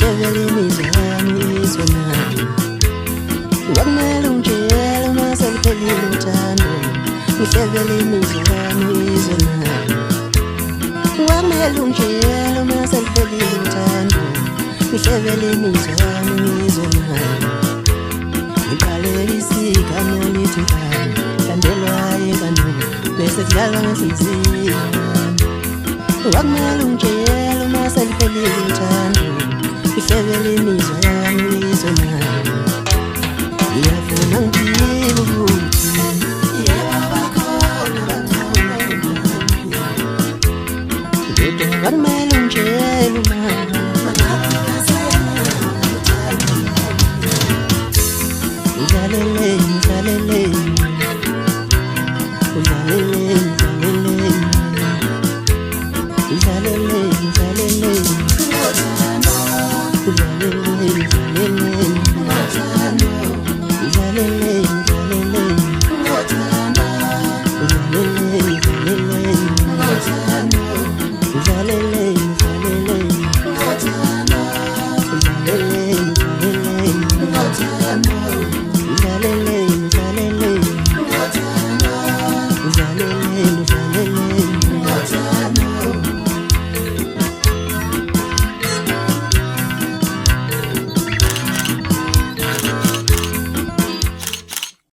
ngihlebele imizwa yami izwanayo. Wakumele ungitshele uma seliphelile uthando, ngihlebele imizwa yami izwanayo. Wakumele ungitshele uma seliphelile uthando, ngihlebele imizwa yami izwanayo. Ngiqalekisa igama lithi mfana, landelwa ingane bese kudlalwa ngenhliziyo. Wakumele ungitshele uma seliphelile uthando, ngihlebele imizwa yami izwanayo. Ngiyafuna ngiphile ukuthi yebo bakhona kodwa wakumele ungitshele uma udlalele udlalele udlalele udlalele udlalele udlalele udlalele